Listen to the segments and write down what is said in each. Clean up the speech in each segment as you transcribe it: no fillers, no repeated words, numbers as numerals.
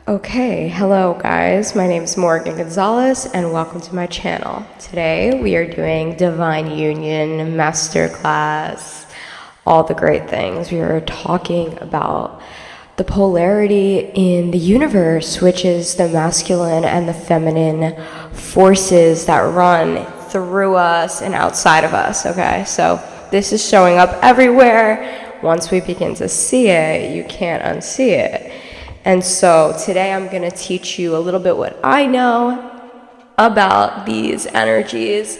Okay, hello guys, my name is Morgan Gonzalez and welcome to my channel. Today we are doing Divine Union Masterclass, all the great things. We are talking about the polarity in the universe, which is the masculine and the feminine forces that run through us and outside of us, okay? So this is showing up everywhere. Once we begin to see it, you can't unsee it. And so today I'm going to teach you a little bit what I know about these energies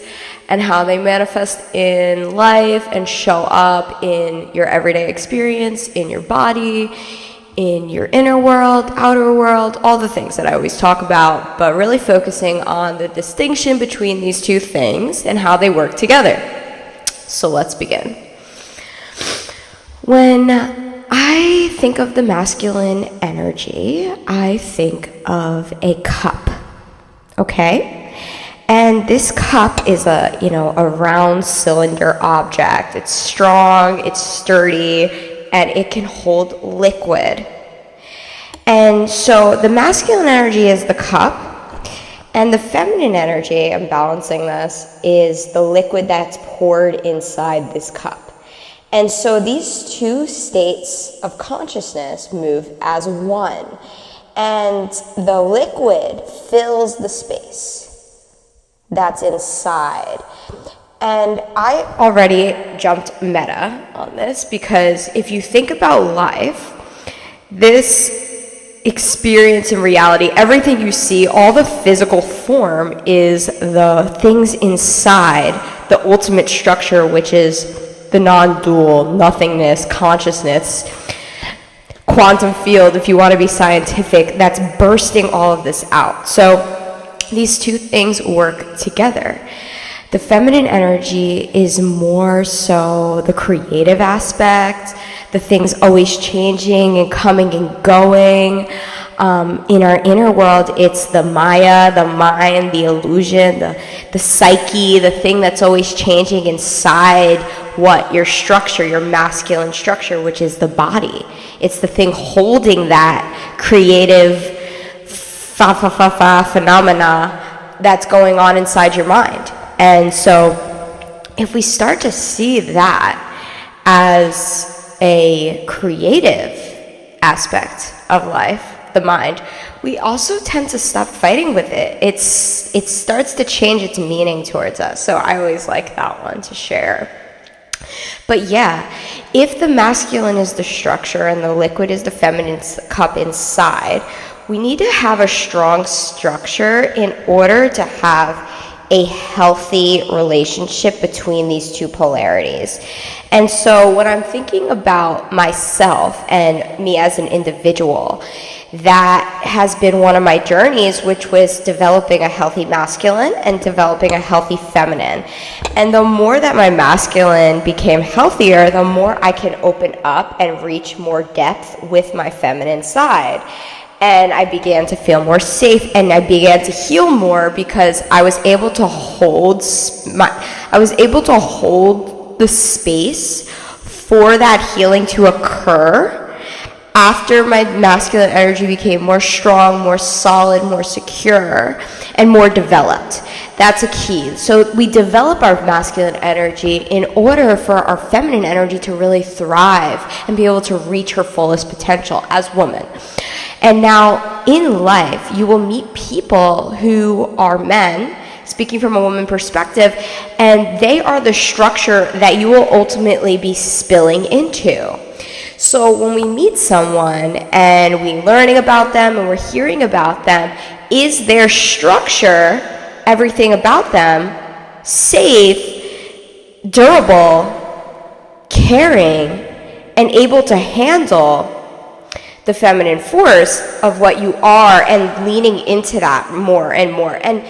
and how they manifest in life and show up in your everyday experience, in your body, in your inner world, outer world, all the things that I always talk about, but really focusing on the distinction between these two things and how they work together. So let's begin. When I think of the masculine energy, I think of a cup, okay? And this cup is a round cylinder object. It's strong, it's sturdy, and it can hold liquid. And so the masculine energy is the cup, and the feminine energy, I'm balancing this, is the liquid that's poured inside this cup. And so these two states of consciousness move as one, and the liquid fills the space that's inside. And I already jumped meta on this because if you think about life, this experience in reality, everything you see, all the physical form is the things inside the ultimate structure, which is the non-dual, nothingness, consciousness, quantum field, if you want to be scientific, that's bursting all of this out. So these two things work together. The feminine energy is more so the creative aspect, the things always changing and coming and going. In our inner world, it's the Maya, the mind, the illusion, the psyche, the thing that's always changing inside your structure, your masculine structure, which is the body. It's the thing holding that creative phenomena that's going on inside your mind. And so if we start to see that as a creative aspect of life, the mind, we also tend to stop fighting with it. It starts to change its meaning towards us. So I always like that one to share. But yeah, if the masculine is the structure and the liquid is the feminine cup inside, we need to have a strong structure in order to have a healthy relationship between these two polarities. And so when I'm thinking about myself and me as an individual, that has been one of my journeys, which was developing a healthy masculine and developing a healthy feminine. And the more that my masculine became healthier, the more I can open up and reach more depth with my feminine side. And I began to feel more safe, and I began to heal more because I was able to hold the space for that healing to occur after my masculine energy became more strong, more solid, more secure, and more developed. That's a key. So we develop our masculine energy in order for our feminine energy to really thrive and be able to reach her fullest potential as woman. And now in life, you will meet people who are men, speaking from a woman perspective, and they are the structure that you will ultimately be spilling into. So when we meet someone and we're learning about them and we're hearing about them, is their structure, everything about them, safe, durable, caring, and able to handle the feminine force of what you are and leaning into that more and more? And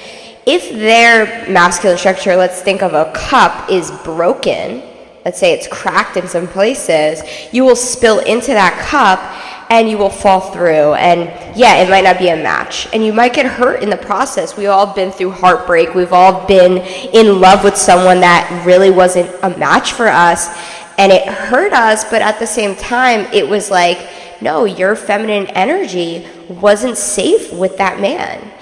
if their masculine structure, let's think of a cup, is broken, let's say it's cracked in some places, you will spill into that cup and you will fall through. And yeah, it might not be a match. And you might get hurt in the process. We've all been through heartbreak. We've all been in love with someone that really wasn't a match for us. And it hurt us, but at the same time, it was like no, your feminine energy wasn't safe with that man.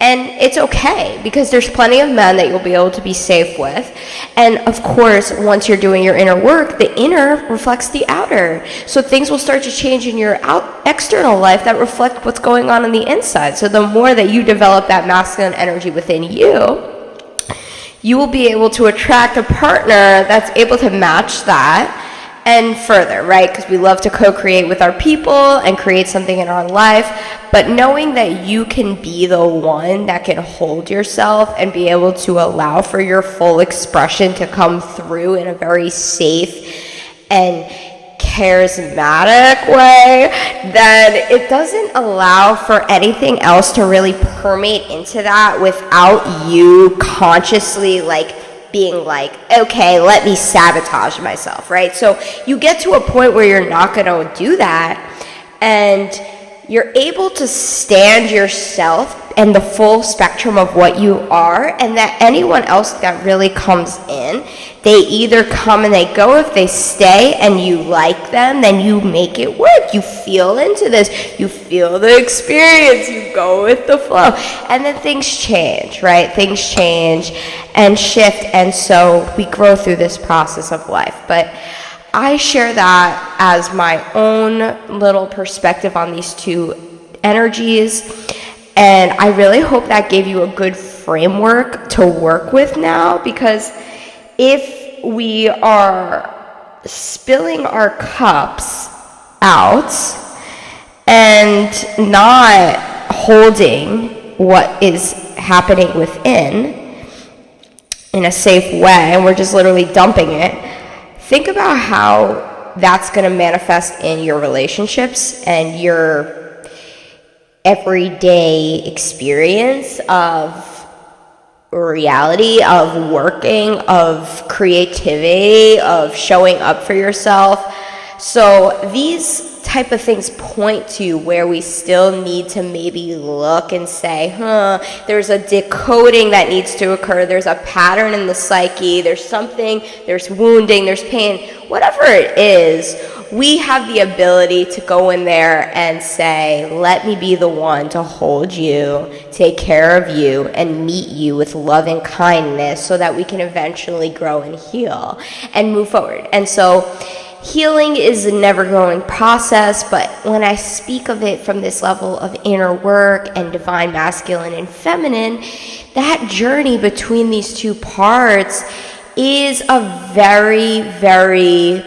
And it's okay, because there's plenty of men that you'll be able to be safe with. And of course, once you're doing your inner work, the inner reflects the outer. So things will start to change in your external life that reflect what's going on the inside. So the more that you develop that masculine energy within you, you will be able to attract a partner that's able to match that and further, right? Because we love to co-create with our people and create something in our life. But knowing that you can be the one that can hold yourself and be able to allow for your full expression to come through in a very safe and charismatic way, then it doesn't allow for anything else to really permeate into that without you consciously being like, okay, let me sabotage myself, right? So you get to a point where you're not going to do that, and you're able to stand yourself and the full spectrum of what you are, and that anyone else that really comes in, they either come and they go. If they stay and you like them, then you make it work. You feel into this. You feel the experience. You go with the flow. And then things change, right? Things change and shift. And so we grow through this process of life. But I share that as my own little perspective on these two energies. And I really hope that gave you a good framework to work with now, because if we are spilling our cups out and not holding what is happening within in a safe way, and we're just literally dumping it, think about how that's going to manifest in your relationships and your everyday experience of reality, of working, of creativity, of showing up for yourself. So these type of things point to where we still need to maybe look and say, there's a decoding that needs to occur. There's a pattern in the psyche. There's something, there's wounding, there's pain, whatever it is. We have the ability to go in there and say, let me be the one to hold you, take care of you, and meet you with love and kindness so that we can eventually grow and heal and move forward. And so healing is a never-growing process, but when I speak of it from this level of inner work and divine masculine and feminine, that journey between these two parts is a very, very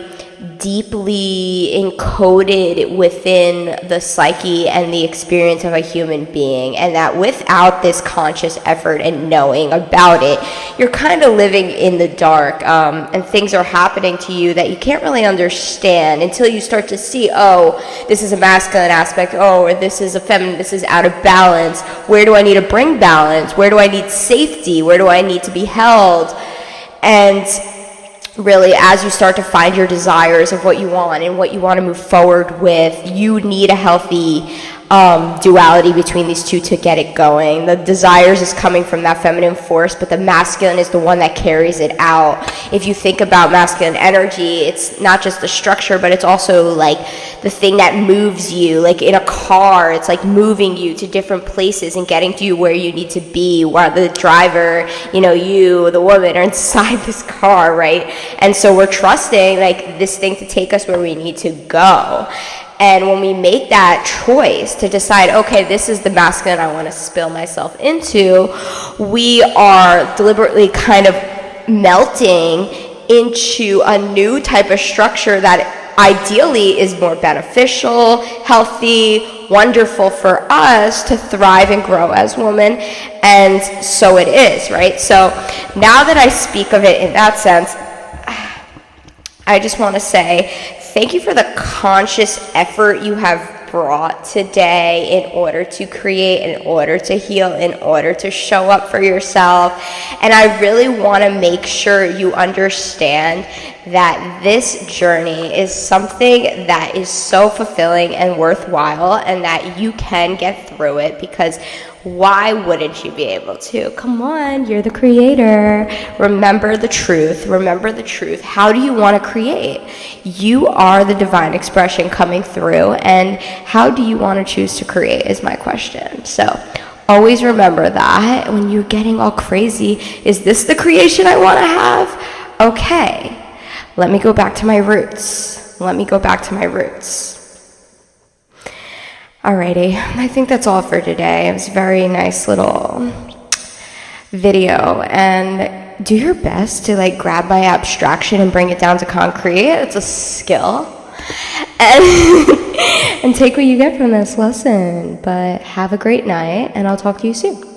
deeply encoded within the psyche and the experience of a human being, and that without this conscious effort and knowing about it, you're kind of living in the dark, and things are happening to you that you can't really understand until you start to see, oh, this is a masculine aspect, oh, or this is a feminine, this is out of balance. Where do I need to bring balance? Where do I need safety? Where do I need to be held? And really, as you start to find your desires of what you want and what you want to move forward with, you need a healthy duality between these two to get it going. The desires is coming from that feminine force, but the masculine is the one that carries it out. If you think about masculine energy, it's not just the structure, but it's also like the thing that moves you. Like in a car, it's like moving you to different places and getting to you where you need to be, while the driver, you, the woman, are inside this car, right? And so we're trusting like this thing to take us where we need to go. And when we make that choice to decide, okay, this is the masculine I want to spill myself into, we are deliberately kind of melting into a new type of structure that ideally is more beneficial, healthy, wonderful for us to thrive and grow as women. And so it is, right? So now that I speak of it in that sense, I just want to say thank you for the conscious effort you have brought today in order to create, in order to heal, in order to show up for yourself. And I really want to make sure you understand that this journey is something that is so fulfilling and worthwhile, and that you can get through it, because why wouldn't you be able to? Come on, you're the creator. Remember the truth. Remember the truth. How do you want to create? You are the divine expression coming through, and how do you want to choose to create is my question. So always remember that when you're getting all crazy. Is this the creation I want to have? Okay, let me go back to my roots. Let me go back to my roots. Alrighty, I think that's all for today. It was a very nice little video, and do your best to like grab my abstraction and bring it down to concrete. It's a skill. And take what you get from this lesson. But have a great night, and I'll talk to you soon.